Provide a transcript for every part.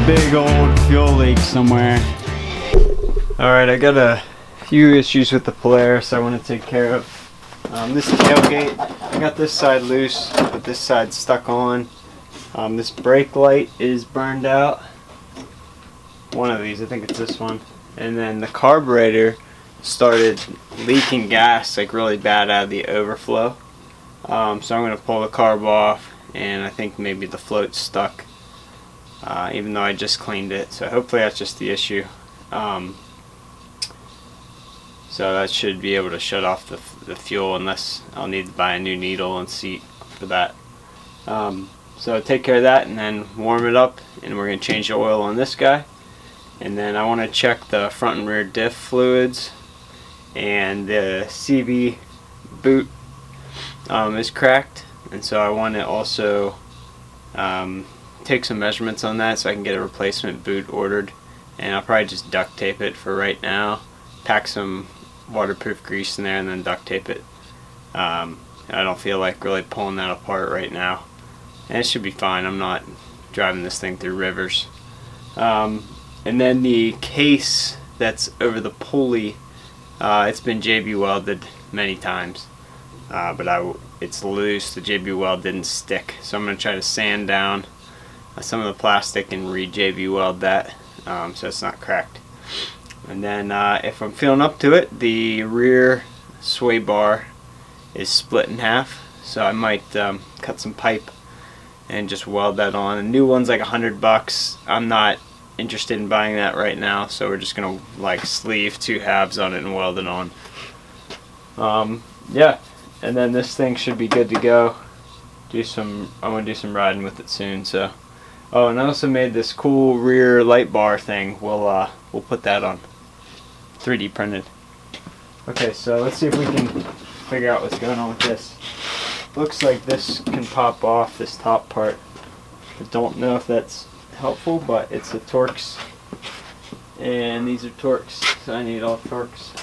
big old fuel leak somewhere. Alright, I got a few issues with the Polaris I want to take care of. This tailgate, I got this side loose, but this side stuck on. This brake light is burned out. One of these, I think it's this one. And then the carburetor started leaking gas like really bad out of the overflow. So I'm going to pull the carb off, and I think maybe the float's stuck, even though I just cleaned it. So hopefully that's just the issue. So that should be able to shut off the fuel, unless I'll need to buy a new needle and seat for that. So take care of that and then warm it up, and we're going to change the oil on this guy. And then I want to check the front and rear diff fluids, and the CV boot is cracked, and so I want to also take some measurements on that so I can get a replacement boot ordered. And I'll probably just duct tape it for right now, pack some waterproof grease in there, and then duct tape it. I don't feel like really pulling that apart right now, and it should be fine. I'm not driving this thing through rivers. And then the case that's over the pulley, it's been JB welded many times, but it's loose. The JB weld didn't stick, so I'm going to try to sand down some of the plastic and re-JB weld that, so it's not cracked. And then if I'm feeling up to it, the rear sway bar is split in half, so I might cut some pipe and just weld that on. The new one's like $100. I'm not interested in buying that right now, so we're just gonna like sleeve 2 halves on it and weld it on. Yeah, and then this thing should be good to go. I want to do some riding with it soon. So, oh, and I also made this cool rear light bar thing. We'll put that on. 3D printed. Okay, so let's see if we can figure out what's going on with this. Looks like this can pop off, this top part. I don't know if that's helpful, but it's the Torx, and these are Torx, so I need all Torx.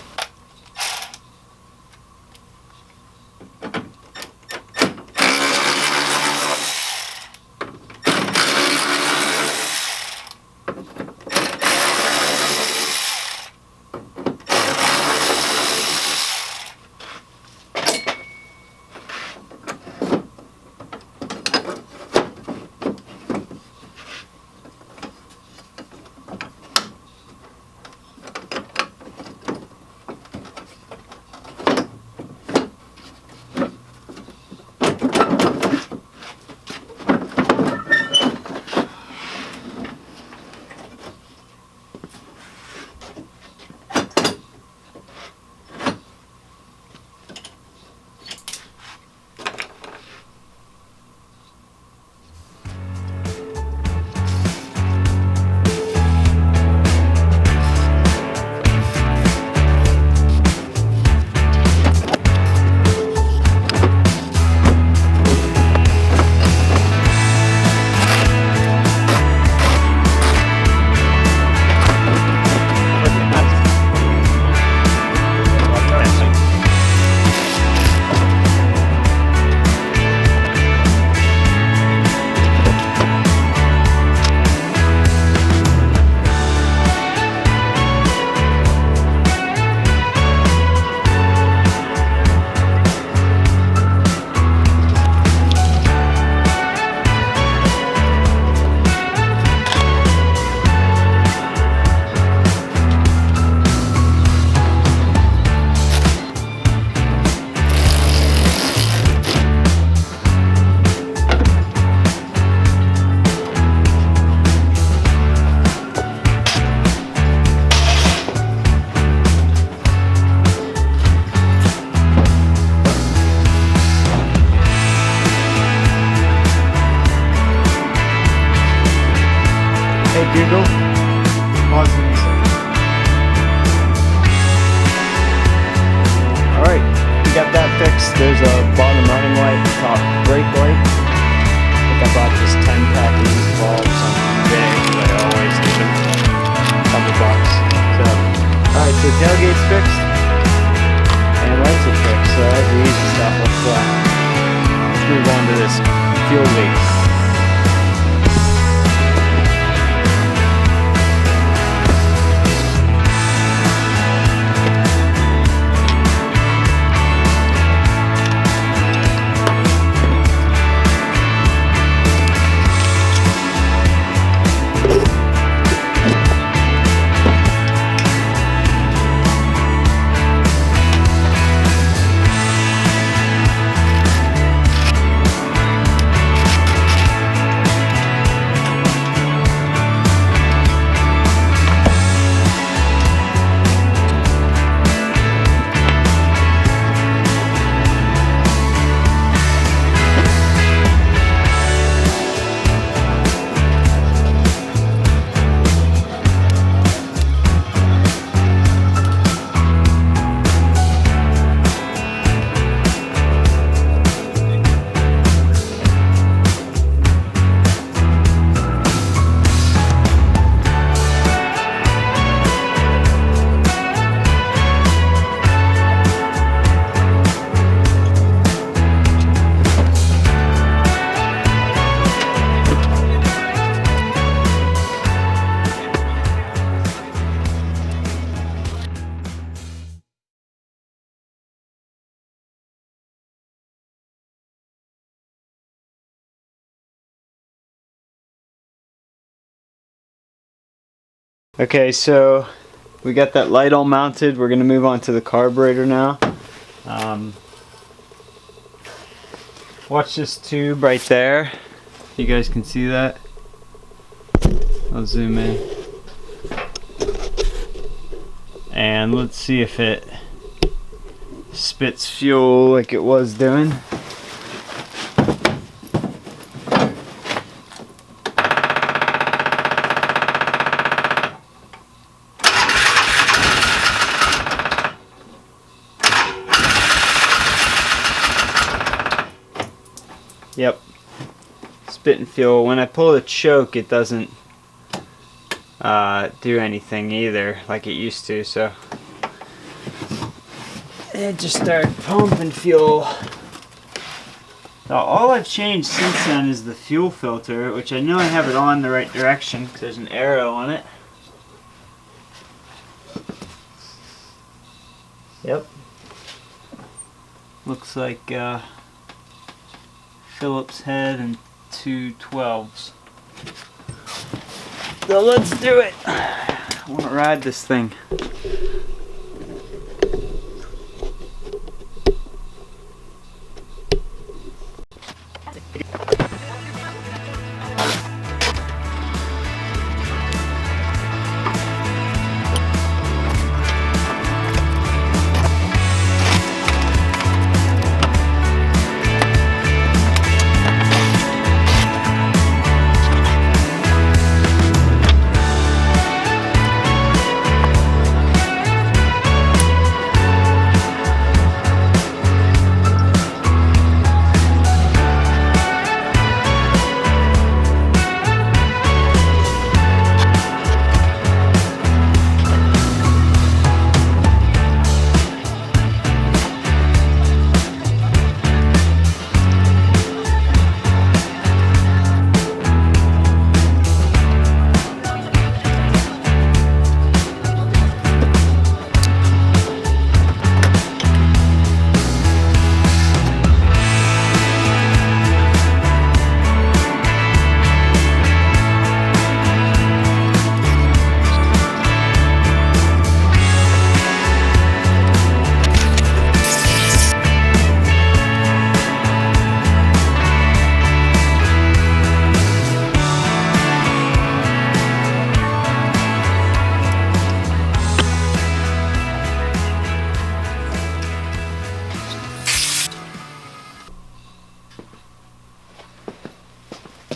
Google. Pause it. Alright, we got that fixed. There's a bottom running light, top brake light. I think I bought this 10-pack of these bulbs on eBay, but I always need them a couple bucks. So, alright, so tailgate's fixed, and lights are fixed, so that's the easy stuff. Let's move on to this fuel leak. Okay, so we got that light all mounted. We're gonna move on to the carburetor now. Watch this tube right there. You guys can see that. I'll zoom in. And let's see if it spits fuel like it was doing. Yep, spitting fuel. When I pull the choke, it doesn't do anything either like it used to, so it just started pumping fuel. So all I've changed since then is the fuel filter, which I know I have it on the right direction because there's an arrow on it. Yep, looks like Phillips head and 2 12s. So let's do it. I want to ride this thing.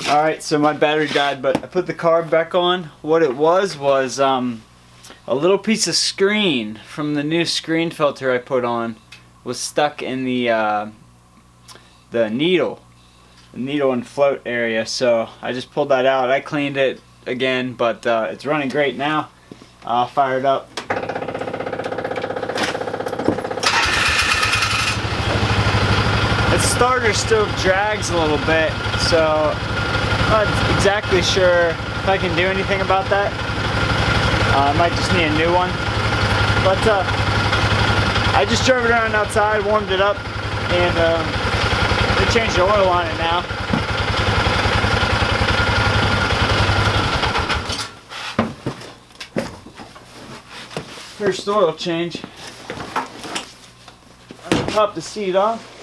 Alright, so my battery died, but I put the carb back on. What it was a little piece of screen from the new screen filter I put on was stuck in the needle and float area. So I just pulled that out. I cleaned it again, but it's running great now. I'll fire it up. The starter still drags a little bit, so I'm not exactly sure if I can do anything about that. I might just need a new one. But I just drove it around outside, warmed it up, and they changed the oil on it now. First oil change. I'll pop the seat off.